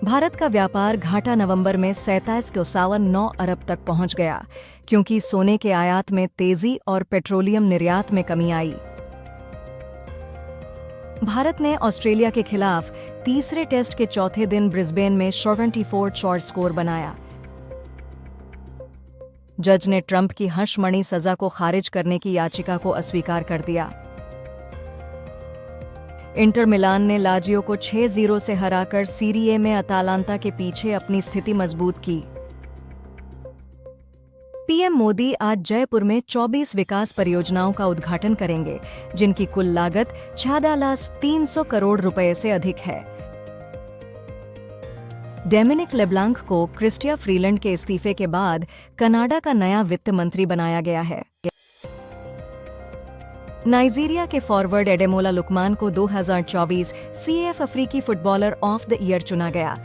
भारत का व्यापार घाटा नवंबर में 27.9 अरब तक पहुंच गया, क्योंकि सोने के आयात में तेजी और पेट्रोलियम निर्यात में कमी आई। भारत ने ऑस्ट्रेलिया के खिलाफ तीसरे टेस्ट के चौथे दिन ब्रिस्बेन में 74 शॉर्ट स्कोर बनाया। जज ने ट्रंप की हर्षमणि सजा को खारिज करने की याचिका को अस्वीकार कर दिया। इंटर मिलान ने लाजियो को 6-0 से हराकर सीरी ए में अतालांता के पीछे अपनी स्थिति मजबूत की। पीएम मोदी आज जयपुर में 24 विकास परियोजनाओं का उद्घाटन करेंगे, जिनकी कुल लागत 14,300 करोड़ रुपए से अधिक है। डोमिनिक लेब्लांक को क्रिस्टिया फ्रीलैंड के इस्तीफे के बाद कनाडा का नया वित्त मंत्री बनाया गया है। नाइजीरिया के फॉरवर्ड एडेमोला लुकमान को 2024 सीएफ अफ्रीकी फुटबॉलर ऑफ द ईयर चुना गया।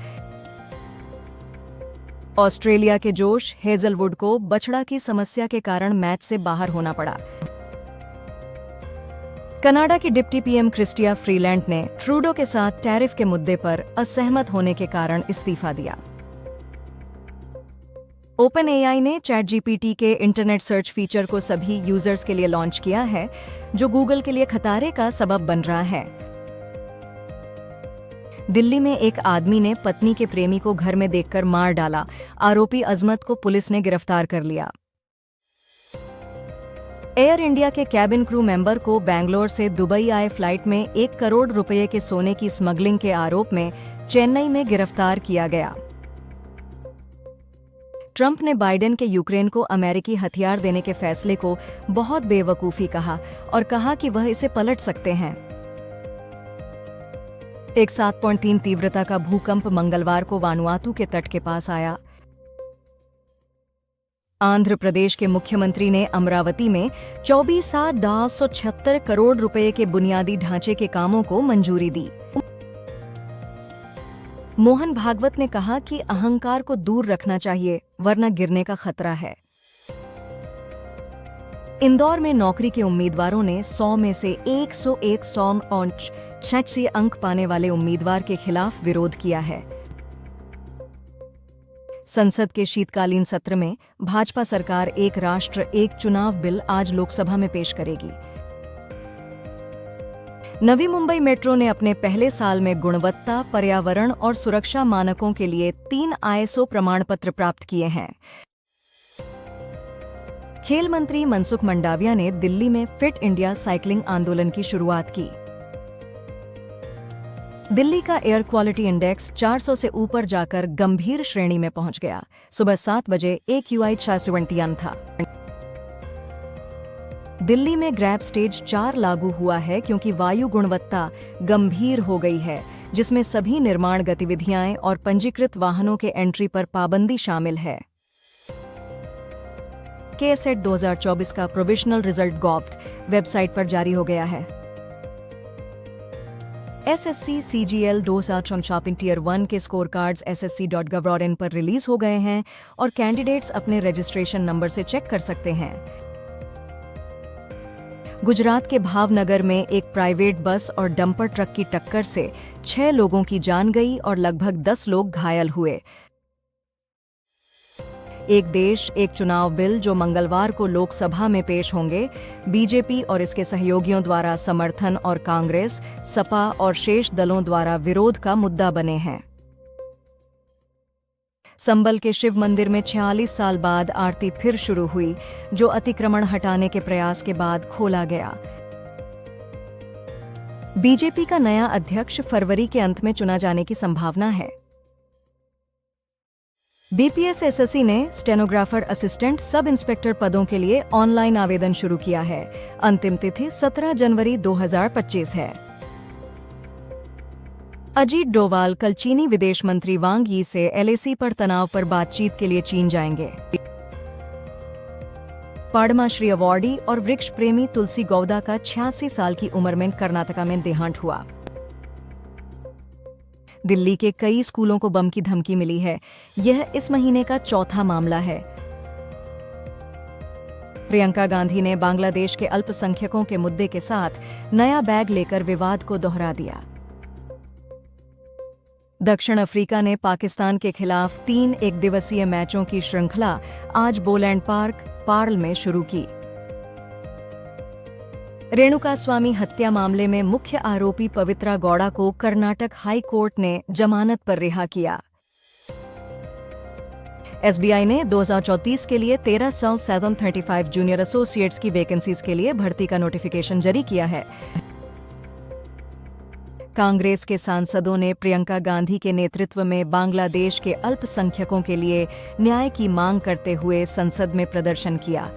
ऑस्ट्रेलिया के जोश हेजलवुड को बछड़ा की समस्या के कारण मैच से बाहर होना पड़ा। कनाडा की डिप्टी पीएम क्रिस्टिया फ्रीलैंड ने ट्रूडो के साथ टैरिफ के मुद्दे पर असहमत होने के कारण इस्तीफा दिया। ओपन एआई ने चैट जीपीटी के इंटरनेट सर्च फीचर को सभी यूजर्स के लिए लॉन्च किया है, जो गूगल के लिए खतरे का सबब बन रहा है। दिल्ली में एक आदमी ने पत्नी के प्रेमी को घर में देखकर मार डाला। आरोपी अजमत को पुलिस ने गिरफ्तार कर लिया। एयर इंडिया के कैबिन क्रू मेंबर को बेंगलोर से दुबई आए फ्लाइट में 1 करोड़ रुपए के सोने की स्मगलिंग के आरोप में चेन्नई में गिरफ्तार किया गया। ट्रंप ने बाइडेन के यूक्रेन को अमेरिकी हथियार देने के फैसले को बहुत बेवकूफी कहा और कहा कि वह इसे पलट सकते हैं। एक 7.3 तीव्रता का भूकंप मंगलवार को वानुआतू के तट के पास आया। आंध्र प्रदेश के मुख्यमंत्री ने अमरावती में 24,276 करोड़ रुपए के बुनियादी ढांचे के कामों को मंजूरी दी। मोहन भागवत ने कहा कि अहंकार को दूर रखना चाहिए, वरना गिरने का खतरा है। इंदौर में नौकरी के उम्मीदवारों ने 100 में से 186 अंक पाने वाले उम्मीदवार के खिलाफ विरोध किया है। संसद के शीतकालीन सत्र में भाजपा सरकार एक राष्ट्र एक चुनाव बिल आज लोकसभा में पेश करेगी। नवी मुंबई मेट्रो ने अपने पहले साल में गुणवत्ता, पर्यावरण और सुरक्षा मानकों के लिए 3 आईएसओ प्रमाण पत्र प्राप्त किए हैं। खेल मंत्री मनसुख मंडाविया ने दिल्ली में फिट इंडिया साइकिलिंग आंदोलन की शुरुआत की। दिल्ली का एयर क्वालिटी इंडेक्स 400 से ऊपर जाकर गंभीर श्रेणी में पहुंच गया। सुबह 7 बजे AQI 471 था। दिल्ली में ग्रैब स्टेज 4 लागू हुआ है क्योंकि वायु गुणवत्ता गंभीर हो गई है, जिसमें सभी निर्माण गतिविधियां और पंजीकृत वाहनों के एंट्री पर पाबंदी शामिल है। KSET 2024 का प्रोविजनल रिजल्ट गॉव वेबसाइट पर जारी हो गया है। SSC CGL 2024 टियर 1 के स्कोर कार्ड्स ssc.gov.in पर रिलीज हो गए हैं और कैंडिडेट्स अपने रजिस्ट्रेशन नंबर से चेक कर सकते हैं। गुजरात के भावनगर में एक प्राइवेट बस और डंपर ट्रक की टक्कर से 6 लोगों की जान गई और लगभग 10 लोग घायल हुए। एक देश एक चुनाव बिल जो मंगलवार को लोकसभा में पेश होंगे, बीजेपी और इसके सहयोगियों द्वारा समर्थन और कांग्रेस, सपा और शेष दलों द्वारा विरोध का मुद्दा बने हैं। संबल के शिव मंदिर में 46 साल बाद आरती फिर शुरू हुई, जो अतिक्रमण हटाने के प्रयास के बाद खोला गया। बीजेपी का नया अध्यक्ष फरवरी के अंत में चुना जाने की संभावना है। बीपीएस एसएससी ने स्टेनोग्राफर असिस्टेंट सब इंस्पेक्टर पदों के लिए ऑनलाइन आवेदन शुरू किया है। अंतिम तिथि 17 जनवरी 2025 है। अजीत डोवाल कल चीनी विदेश मंत्री वांग यी से LAC पर तनाव पर बातचीत के लिए चीन जाएंगे। पद्मश्री अवार्डी और वृक्ष प्रेमी तुलसी गौदा का 86 साल की उम्र में कर्नाटका में देहांत हुआ। दिल्ली के कई स्कूलों को बम की धमकी मिली है। यह इस महीने का चौथा मामला है। प्रियंका गांधी ने बांग्लादेश के अल्पसंख्यकों के मुद्दे के साथ नया बैग लेकर विवाद को दोहरा दिया। दक्षिण अफ्रीका ने पाकिस्तान के खिलाफ 3 एकदिवसीय मैचों की श्रृंखला आज बोलैंड पार्क, पार्ल में शुरू की। रेणुकास्वामी हत्या मामले में मुख्य आरोपी पवित्रा गौड़ा को कर्नाटक हाई कोर्ट ने जमानत पर रिहा किया। एसबीआई ने 2034 के लिए 1335 जूनियर एसोसिएट्स की वैकेंसीज के लिए भर्ती का नोटिफिकेशन जारी किया है। कांग्रेस के सांसदों ने प्रियंका गांधी के नेतृत्व में बांग्लादेश के अल्पसंख्यकों के लिए न्याय की मांग करते हुए संसद में प्रदर्शन किया।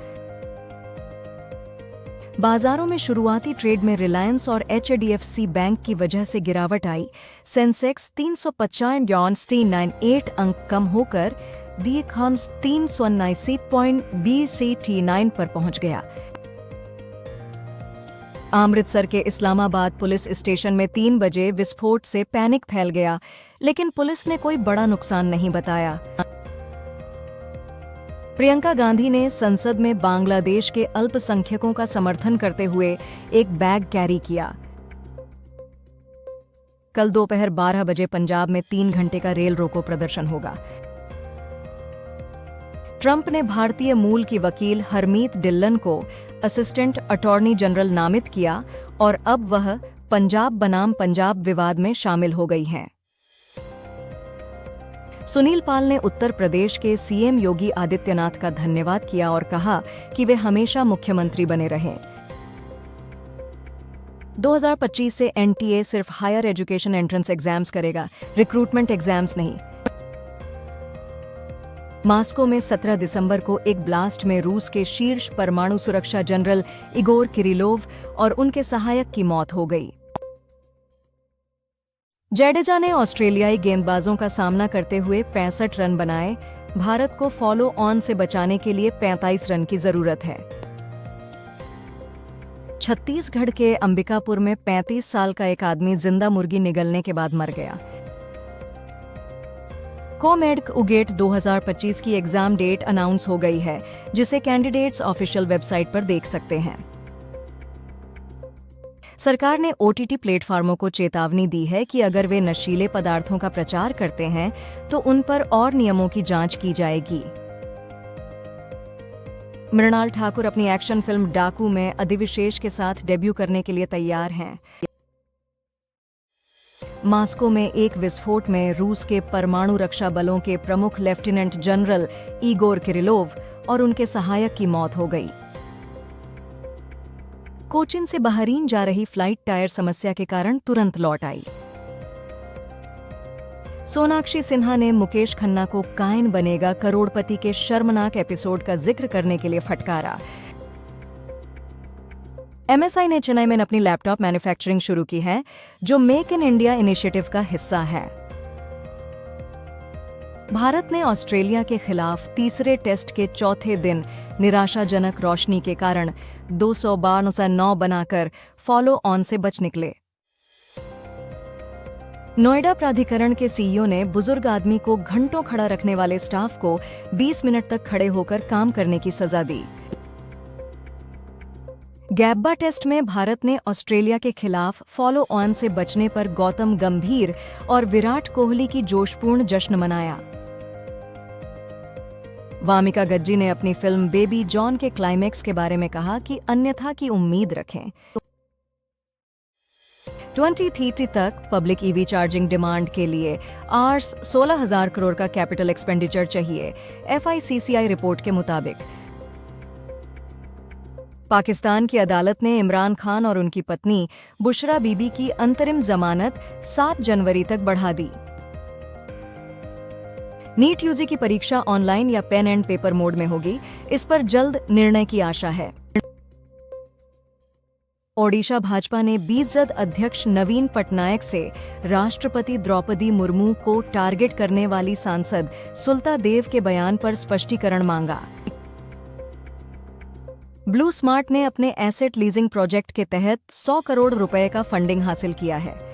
बाजारों में शुरुआती ट्रेड में रिलायंस और एचडीएफसी बैंक की वजह से गिरावट आई। सेंसेक्स 395.98 अंक कम होकर दी 379.29 पर पहुंच गया। अमृतसर के इस्लामाबाद पुलिस स्टेशन में 3 बजे विस्फोट से पैनिक फैल गया, लेकिन पुलिस ने कोई बड़ा नुकसान नहीं बताया। प्रियंका गांधी ने संसद में बांग्लादेश के अल्पसंख्यकों का समर्थन करते हुए एक बैग कैरी किया। कल दोपहर 12 बजे पंजाब में 3 घंटे का रेल रोको प्रदर्शन होगा। ट्रंप ने भारतीय मूल की वकील हरमीत डिल्लन को असिस्टेंट अटॉर्नी जनरल नामित किया और अब वह पंजाब बनाम पंजाब विवाद में शामिल हो गई हैं। सुनील पाल ने उत्तर प्रदेश के सीएम योगी आदित्यनाथ का धन्यवाद किया और कहा कि वे हमेशा मुख्यमंत्री बने रहें। 2025 से एनटीए सिर्फ हायर एजुकेशन एंट्रेंस एग्जाम्स करेगा, रिक्रूटमेंट एग्जाम्स नहीं। मास्को में 17 दिसंबर को एक ब्लास्ट में रूस के शीर्ष परमाणु सुरक्षा जनरल इगोर किरिलोव और उनके सहायक की मौत हो गई। जडेजा ने ऑस्ट्रेलियाई गेंदबाजों का सामना करते हुए 65 रन बनाए। भारत को फॉलो ऑन से बचाने के लिए 35 रन की जरूरत है। छत्तीसगढ़ के अंबिकापुर में 35 साल का एक आदमी जिंदा मुर्गी निगलने के बाद मर गया। कोमेड उगेट 2025 की एग्जाम डेट अनाउंस हो गई है, जिसे कैंडिडेट्स ऑफिशियल वेबसाइट पर देख सकते हैं। सरकार ने ओटीटी प्लेटफॉर्मों को चेतावनी दी है कि अगर वे नशीले पदार्थों का प्रचार करते हैं तो उन पर और नियमों की जांच की जाएगी। मृणाल ठाकुर अपनी एक्शन फिल्म डाकू में अधिविशेष के साथ डेब्यू करने के लिए तैयार हैं। मास्को में एक विस्फोट में रूस के परमाणु रक्षा बलों के प्रमुख लेफ्टिनेंट जनरल इगोर किरिलोव और उनके सहायक की मौत हो गई। कोचिन से बहरीन जा रही फ्लाइट टायर समस्या के कारण तुरंत लौट आई। सोनाक्षी सिन्हा ने मुकेश खन्ना को कायन बनेगा करोड़पति के शर्मनाक एपिसोड का जिक्र करने के लिए फटकारा। एमएसआई ने चेन्नई में अपनी लैपटॉप मैन्युफैक्चरिंग शुरू की है, जो मेक इन इंडिया इनिशिएटिव का हिस्सा है। भारत ने ऑस्ट्रेलिया के खिलाफ तीसरे टेस्ट के चौथे दिन निराशाजनक रोशनी के कारण 292 बनाकर फॉलो ऑन से बच निकले। नोएडा प्राधिकरण के सीईओ ने बुजुर्ग आदमी को घंटों खड़ा रखने वाले स्टाफ को 20 मिनट तक खड़े होकर काम करने की सजा दी। गैब्बा टेस्ट में भारत ने ऑस्ट्रेलिया के खिलाफ फॉलो ऑन से बचने पर गौतम गंभीर और विराट कोहली की जोशपूर्ण जश्न मनाया। वामिका गज्जी ने अपनी फिल्म बेबी जॉन के क्लाइमैक्स के बारे में कहा कि अन्यथा की उम्मीद रखें। 2030 तक पब्लिक ईवी चार्जिंग डिमांड के लिए आर्स 16,000 करोड़ का कैपिटल एक्सपेंडिचर चाहिए, एफआईसीसीआई रिपोर्ट के मुताबिक। पाकिस्तान की अदालत ने इमरान खान और उनकी पत्नी बुशरा बीबी की अंतरिम जमानत 7 जनवरी तक बढ़ा दी। नीट यूजी की परीक्षा ऑनलाइन या पेन एंड पेपर मोड में होगी, इस पर जल्द निर्णय की आशा है। ओडिशा भाजपा ने बीजेपी अध्यक्ष नवीन पटनायक से राष्ट्रपति द्रौपदी मुर्मू को टारगेट करने वाली सांसद सुलता देव के बयान पर स्पष्टीकरण मांगा। ब्लू स्मार्ट ने अपने एसेट लीजिंग प्रोजेक्ट के तहत 100 करोड़ रुपए का फंडिंग हासिल किया है।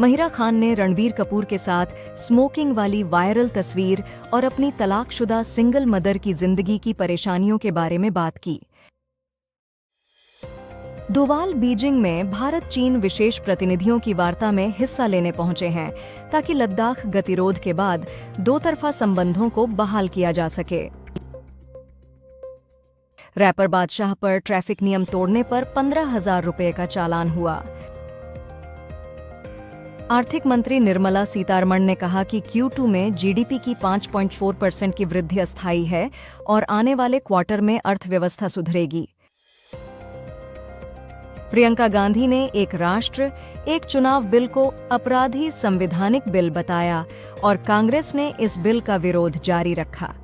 महिरा खान ने रणबीर कपूर के साथ स्मोकिंग वाली वायरल तस्वीर और अपनी तलाकशुदा सिंगल मदर की जिंदगी की परेशानियों के बारे में बात की। डोवाल बीजिंग में भारत चीन विशेष प्रतिनिधियों की वार्ता में हिस्सा लेने पहुंचे हैं ताकि लद्दाख गतिरोध के बाद दो तरफा संबंधों को बहाल किया जा सके। रैपर बादशाह पर ट्रैफिक नियम तोड़ने पर 15,000 रुपये का चालान हुआ। आर्थिक मंत्री निर्मला सीतारमण ने कहा कि Q2 में जीडीपी की 5.4% की वृद्धि अस्थायी है और आने वाले क्वार्टर में अर्थव्यवस्था सुधरेगी। प्रियंका गांधी ने एक राष्ट्र, एक चुनाव बिल को अपराधी संवैधानिक बिल बताया और कांग्रेस ने इस बिल का विरोध जारी रखा।